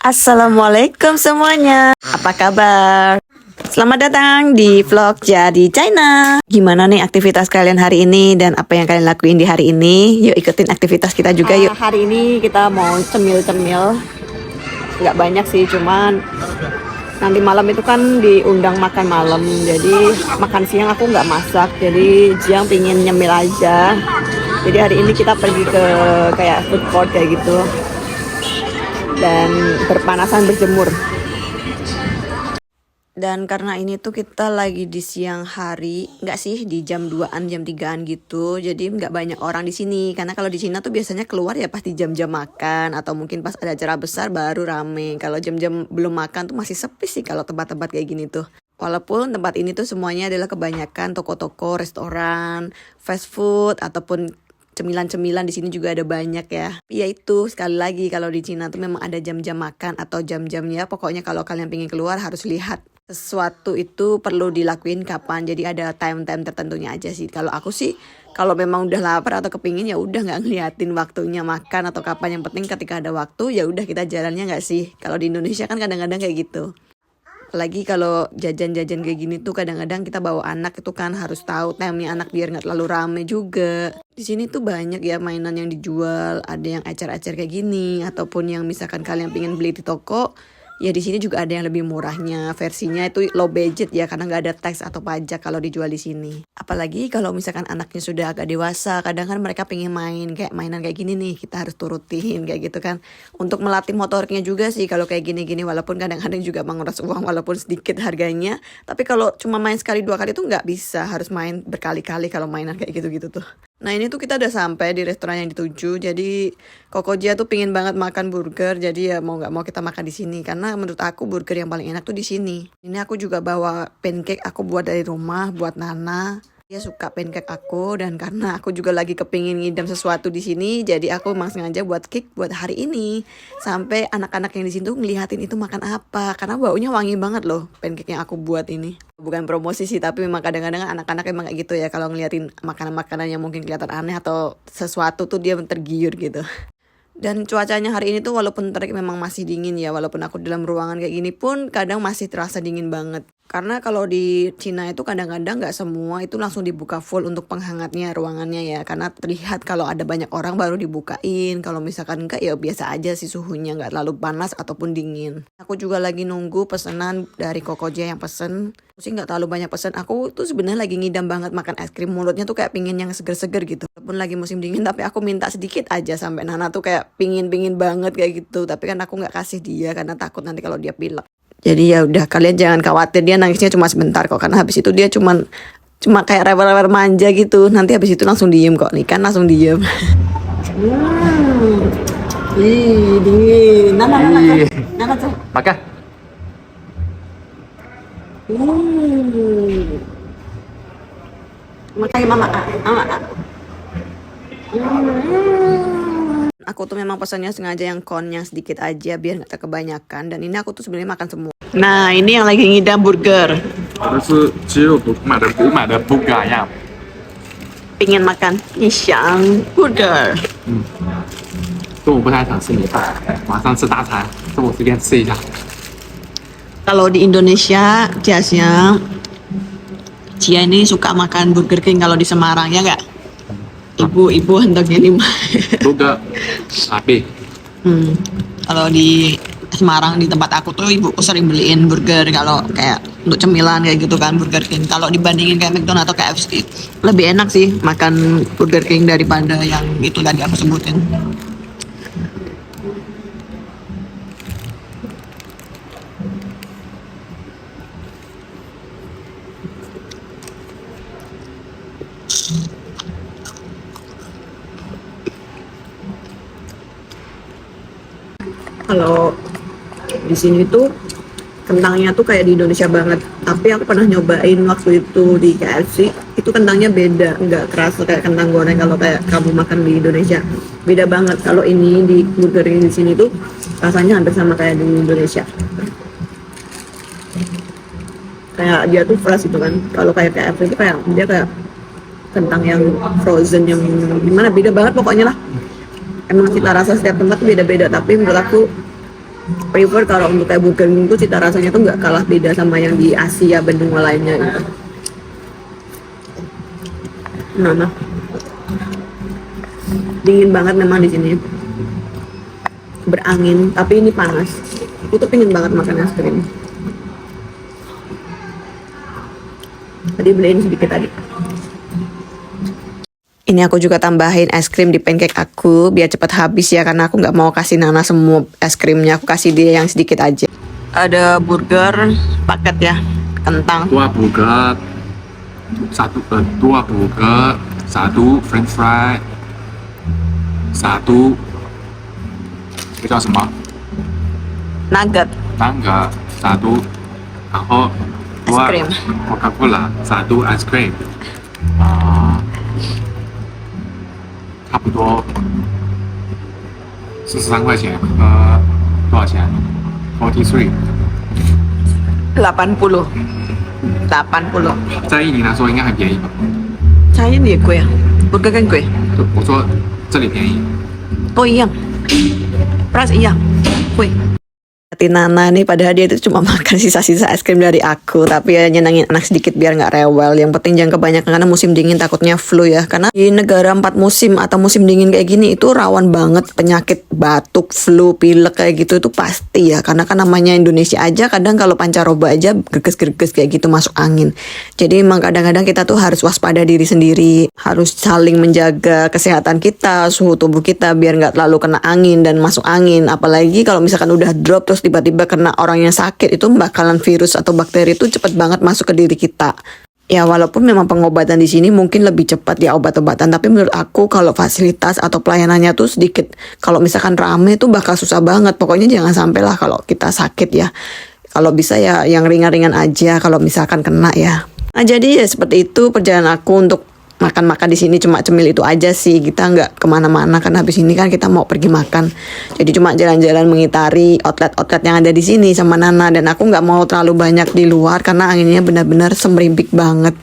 Assalamualaikum semuanya. Apa kabar? Selamat datang di vlog Jadi China. Gimana nih aktivitas kalian hari ini dan apa yang kalian lakuin di hari ini? Yuk ikutin aktivitas kita juga yuk. Hari ini kita mau cemil-cemil. Nggak banyak sih, cuman nanti malam itu kan diundang makan malam. Jadi makan siang aku nggak masak. Jadi Jiang pingin nyemil aja. Jadi hari ini kita pergi ke kayak food court kayak gitu. Dan berpanasan berjemur. Dan karena ini tuh kita lagi di siang hari, nggak sih di jam 2-an, jam 3-an gitu. Jadi nggak banyak orang di sini. Karena kalau di Cina tuh biasanya keluar ya pasti jam-jam makan atau mungkin pas ada acara besar baru rame. Kalau jam-jam belum makan tuh masih sepi sih kalau tempat-tempat kayak gini tuh. Walaupun tempat ini tuh semuanya adalah kebanyakan toko-toko, restoran, fast food ataupun cemilan-cemilan di sini juga ada banyak ya. Ya itu sekali lagi kalau di Cina tuh memang ada jam-jam makan atau jam-jamnya. Pokoknya kalau kalian pengen keluar harus lihat sesuatu itu perlu dilakuin kapan. Jadi ada time-time tertentunya aja sih. Kalau aku sih kalau memang udah lapar atau kepingin ya udah nggak ngeliatin waktunya makan atau kapan. Yang penting ketika ada waktu ya udah kita jalannya nggak sih. Kalau di Indonesia kan kadang-kadang kayak gitu. Apalagi kalau jajan-jajan kayak gini tuh kadang-kadang kita bawa anak itu kan harus tahu time-nya anak biar nggak terlalu rame juga. Di sini tuh banyak ya mainan yang dijual, ada yang ecer-ecer kayak gini ataupun yang misalkan kalian pengen beli di toko, ya di sini juga ada yang lebih murahnya. Versinya itu low budget ya karena nggak ada tax atau pajak kalau dijual di sini. Apalagi kalau misalkan anaknya sudah agak dewasa, kadang kan mereka pengen main kayak mainan kayak gini nih, kita harus turutin kayak gitu kan. Untuk melatih motoriknya juga sih kalau kayak gini-gini, walaupun kadang-kadang juga menguras uang walaupun sedikit harganya. Tapi kalau cuma main sekali dua kali tuh nggak bisa, harus main berkali-kali kalau mainan kayak gitu-gitu tuh. Nah ini tuh kita udah sampai di restoran yang dituju. Jadi Koko Jia tuh pingin banget makan burger. Jadi ya mau nggak mau kita makan di sini. Karena menurut aku burger yang paling enak tuh di sini. Ini aku juga bawa pancake aku buat dari rumah buat Nana. Dia suka pancake aku dan karena aku juga lagi kepingin ngidam sesuatu di sini, jadi aku emang sengaja buat cake buat hari ini. Sampai anak-anak yang di sini tuh ngeliatin itu makan apa karena baunya wangi banget loh pancake yang aku buat ini. Bukan promosi sih, tapi memang kadang-kadang anak-anak emang kayak gitu ya kalau ngeliatin makanan-makanan yang mungkin kelihatan aneh atau sesuatu tuh dia tergiur gitu. Dan cuacanya hari ini tuh walaupun terik memang masih dingin ya. Walaupun aku dalam ruangan kayak gini pun kadang masih terasa dingin banget. Karena kalau di Cina itu kadang-kadang nggak semua itu langsung dibuka full untuk penghangatnya ruangannya ya. Karena terlihat kalau ada banyak orang baru dibukain. Kalau misalkan enggak ya biasa aja sih suhunya, nggak terlalu panas ataupun dingin. Aku juga lagi nunggu pesanan dari Koko Jia yang pesen. Aku sih nggak terlalu banyak pesan. Aku tuh sebenarnya lagi ngidam banget makan es krim. Mulutnya tuh kayak pingin yang seger-seger gitu. Walaupun lagi musim dingin tapi aku minta sedikit aja sampai Nana tuh kayak pingin banget kayak gitu. Tapi kan aku nggak kasih dia karena takut nanti kalau dia pilek. Jadi ya udah kalian jangan khawatir, dia nangisnya cuma sebentar kok karena habis itu dia cuma kayak rewel-rewel manja gitu. Nanti habis itu langsung diem kok nih kan langsung diem. Ih, dingin. Nana tuh. Makan. Makanya mama. Aku tuh memang pesannya sengaja yang konnya sedikit aja biar nggak kebanyakan. Dan ini aku tuh sebenarnya makan semua. Nah ini yang lagi ngidam burger. 我的是鸡肉不买的不嘎呀。 Pingin makan Yishang burger. 中午不太想吃米饭，晚上吃大餐，中午随便吃一下。 Kalau di Indonesia biasanya Cia ini suka makan Burger King kalau di Semarang ya nggak? Ibu hendak ini. 如果habis Kalau di Semarang di tempat aku tuh ibuku sering beliin burger kalau kayak untuk cemilan kayak gitu kan Burger King. Kalau dibandingin kayak McDonald's atau KFC lebih enak sih makan Burger King daripada yang itu tadi aku sebutin. Kalau di sini tuh kentangnya tuh kayak di Indonesia banget. Tapi aku pernah nyobain waktu itu di KFC, itu kentangnya beda, nggak kerasa kayak kentang goreng kalau kayak kamu makan di Indonesia. Beda banget. Kalau ini di burger yang di sini tuh rasanya hampir sama kayak di Indonesia. Kayak dia tuh fresh itu kan. Kalau kayak KFC itu kayak dia kayak kentang yang frozen yang gimana, beda banget pokoknya lah. Emang cita rasa setiap tempat tuh beda-beda, tapi menurut aku prefer kalau untuk kayak burger bungkus cita rasanya tuh nggak kalah beda sama yang di Asia benua lainnya gitu. Nah, dingin banget memang di sini, berangin tapi ini panas. Aku tuh pengen banget makan es krim. Tadi beliin sedikit tadi. Ini aku juga tambahin es krim di pancake aku biar cepet habis ya, karena aku nggak mau kasih Nana semua es krimnya, aku kasih dia yang sedikit aja. Ada burger paket ya, kentang. Dua burger, dua burger, satu French fry, satu 这叫什么 Nugget.？nugget satu，然后 dua Es krim. Coca-Cola satu ice cream，差不多43块钱，多少钱？43。 80. 80. 在印尼来说应该很便宜吧？ Saya dia kue ya. Burger kan kue. 我说这里便宜。 Oh iya. Price iya. Kue. Nana nih, padahal dia itu cuma makan sisa-sisa es krim dari aku, tapi ya nyenangin anak sedikit biar nggak rewel. Yang penting jangan kebanyakan karena musim dingin takutnya flu ya, karena di negara 4 musim atau musim dingin kayak gini itu rawan banget penyakit batuk, flu, pilek kayak gitu, itu pasti ya, karena kan namanya Indonesia aja kadang kalau pancaroba aja greges-greges kayak gitu masuk angin. Jadi emang kadang-kadang kita tuh harus waspada diri sendiri, harus saling menjaga kesehatan kita, suhu tubuh kita biar nggak terlalu kena angin dan masuk angin. Apalagi kalau misalkan udah drop terus tiba-tiba kena orang yang sakit, itu bakalan virus atau bakteri itu cepet banget masuk ke diri kita. Ya walaupun memang pengobatan di sini mungkin lebih cepat ya obat-obatan, tapi menurut aku kalau fasilitas atau pelayanannya tuh sedikit, kalau misalkan rame tuh bakal susah banget. Pokoknya jangan sampai lah kalau kita sakit ya. Kalau bisa ya yang ringan-ringan aja kalau misalkan kena ya. Nah jadi ya seperti itu perjalanan aku untuk makan-makan di sini, cuma cemil itu aja sih, kita nggak kemana-mana karena habis ini kan kita mau pergi makan, jadi cuma jalan-jalan mengitari outlet-outlet yang ada di sini sama Nana, dan aku nggak mau terlalu banyak di luar karena anginnya benar-benar semerimpik banget.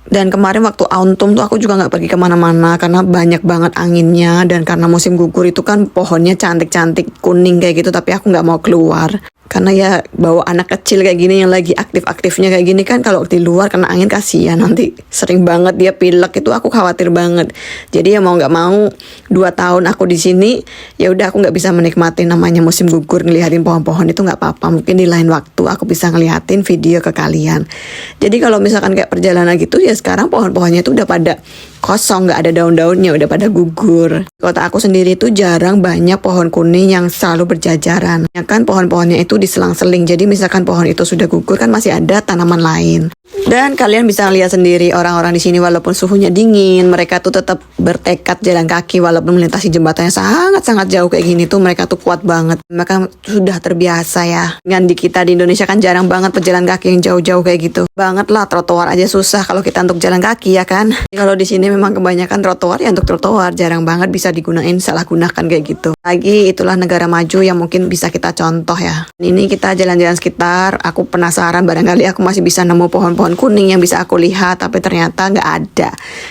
Dan kemarin waktu autumn tuh aku juga nggak pergi kemana-mana karena banyak banget anginnya, dan karena musim gugur itu kan pohonnya cantik-cantik kuning kayak gitu, tapi aku nggak mau keluar karena ya bawa anak kecil kayak gini yang lagi aktif-aktifnya kayak gini kan, kalau di luar kena angin kasihan, nanti sering banget dia pilek, itu aku khawatir banget. Jadi ya mau nggak mau 2 tahun aku di sini ya udah aku nggak bisa menikmati namanya musim gugur, ngeliatin pohon-pohon itu nggak apa-apa, mungkin di lain waktu aku bisa ngeliatin video ke kalian. Jadi kalau misalkan kayak perjalanan gitu ya sekarang pohon-pohonnya itu udah pada kosong, nggak ada daun-daunnya, udah pada gugur. Kota aku sendiri itu jarang banyak pohon kuning yang selalu berjajaran. Ya kan pohon-pohonnya itu diselang-seling. Jadi misalkan pohon itu sudah gugur kan masih ada tanaman lain. Dan kalian bisa lihat sendiri orang-orang di sini walaupun suhunya dingin, mereka tuh tetap bertekad jalan kaki walaupun melintasi jembatannya sangat-sangat jauh kayak gini tuh, mereka tuh kuat banget. Mereka sudah terbiasa ya. Dengan di kita di Indonesia kan jarang banget pejalan kaki yang jauh-jauh kayak gitu. Banget lah, trotoar aja susah kalau kita untuk jalan kaki ya kan. Jadi kalau di sini memang kebanyakan trotoar ya untuk trotoar, jarang banget bisa digunain, salah gunakan kayak gitu. Lagi itulah negara maju yang mungkin bisa kita contoh ya. Ini kita jalan-jalan sekitar, aku penasaran barangkali aku masih bisa nemu pohon-pohon kuning yang bisa aku lihat, tapi ternyata nggak ada.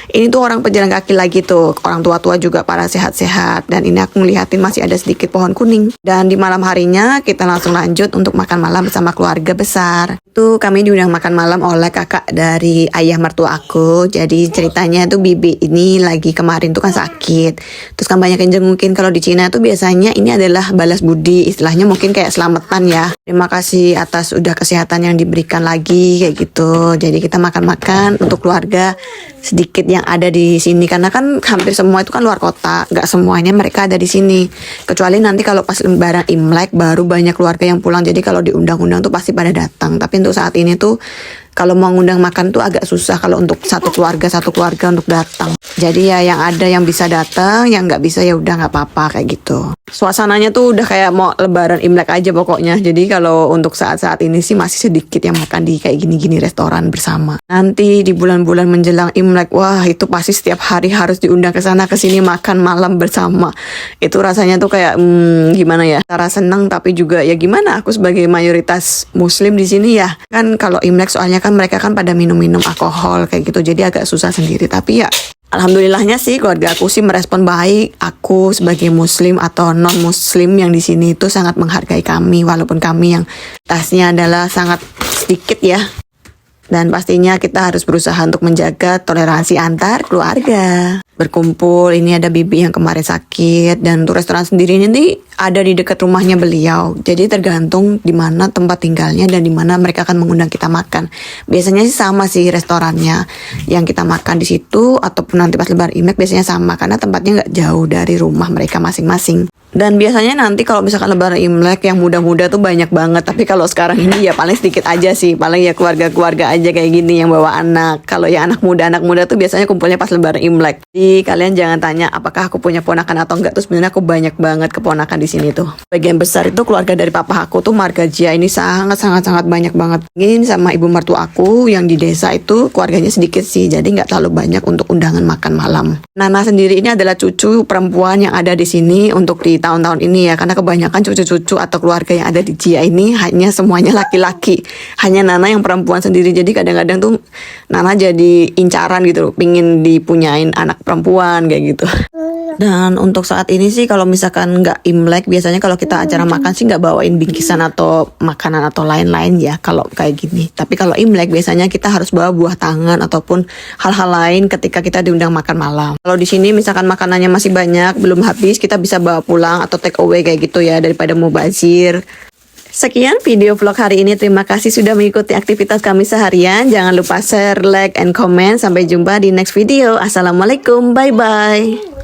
Ini tuh orang pejalan kaki lagi tuh, orang tua-tua juga para sehat-sehat, dan ini aku ngeliatin masih ada sedikit pohon kuning. Dan di malam harinya kita langsung lanjut untuk makan malam bersama keluarga besar. Itu kami diundang makan malam oleh kakak dari ayah mertua aku. Jadi ceritanya tuh bibi ini lagi kemarin tuh kan sakit, terus kan banyak yang jengukin. Kalau di Cina tuh biasanya ini adalah balas budi, istilahnya mungkin kayak selamatan ya, terima kasih atas udah kesehatan yang diberikan lagi kayak gitu. Jadi kita makan-makan untuk keluarga sedikit yang ada di sini, karena kan hampir semua itu kan luar kota, nggak semuanya mereka ada di sini, kecuali nanti kalau pas lebaran Imlek baru banyak keluarga yang pulang. Jadi kalau diundang-undang tuh pasti pada datang, tapi untuk saat ini tuh kalau mau ngundang makan tuh agak susah kalau untuk satu keluarga untuk datang. Jadi ya yang ada yang bisa datang, yang nggak bisa ya udah nggak apa-apa kayak gitu. Suasananya tuh udah kayak mau lebaran Imlek aja pokoknya. Jadi kalau untuk saat-saat ini sih masih sedikit yang makan di kayak gini-gini restoran bersama. Nanti di bulan-bulan menjelang Imlek, wah itu pasti setiap hari harus diundang ke sana ke sini makan malam bersama. Itu rasanya tuh kayak gimana ya? Cara seneng tapi juga ya gimana, aku sebagai mayoritas muslim di sini ya. Kan kalau Imlek soalnya kan mereka kan pada minum-minum alkohol kayak gitu, jadi agak susah sendiri. Tapi ya Alhamdulillahnya sih keluarga aku sih merespon baik. Aku sebagai muslim atau non muslim yang di sini itu sangat menghargai kami, walaupun kami yang tasnya adalah sangat sedikit ya. Dan pastinya kita harus berusaha untuk menjaga toleransi antar keluarga. Berkumpul, ini ada bibi yang kemarin sakit, dan untuk restoran sendiri ini ada di dekat rumahnya beliau. Jadi tergantung di mana tempat tinggalnya dan di mana mereka akan mengundang kita makan. Biasanya sih sama sih restorannya yang kita makan di situ, ataupun nanti pas Lebaran Imlek biasanya sama karena tempatnya nggak jauh dari rumah mereka masing-masing. Dan biasanya nanti kalau misalkan Lebaran Imlek yang muda-muda tuh banyak banget. Tapi kalau sekarang ini ya paling sedikit aja sih. Paling ya keluarga-keluarga aja kayak gini yang bawa anak. Kalau yang anak muda tuh biasanya kumpulnya pas Lebaran Imlek. Jadi kalian jangan tanya apakah aku punya ponakan atau enggak. Tuh sebenarnya aku banyak banget keponakan di sini tuh. Bagian besar itu keluarga dari papa aku tuh marga Jia ini sangat banyak banget. Ini sama ibu mertua aku yang di desa itu keluarganya sedikit sih. Jadi nggak terlalu banyak untuk undangan makan malam. Nana sendiri ini adalah cucu perempuan yang ada di sini untuk di tahun-tahun ini ya, karena kebanyakan cucu-cucu atau keluarga yang ada di Jia ini hanya semuanya laki-laki, hanya Nana yang perempuan sendiri. Jadi kadang-kadang tuh Nana jadi incaran gitu, pingin dipunyain anak perempuan kayak gitu. Dan untuk saat ini sih kalau misalkan nggak Imlek, biasanya kalau kita acara makan sih nggak bawain bingkisan atau makanan atau lain-lain ya kalau kayak gini. Tapi kalau Imlek biasanya kita harus bawa buah tangan ataupun hal-hal lain ketika kita diundang makan malam. Kalau di sini misalkan makanannya masih banyak, belum habis, kita bisa bawa pulang atau take away kayak gitu ya, daripada mubazir. Sekian video vlog hari ini. Terima kasih sudah mengikuti aktivitas kami seharian. Jangan lupa share, like, and comment. Sampai jumpa di next video. Assalamualaikum. Bye-bye.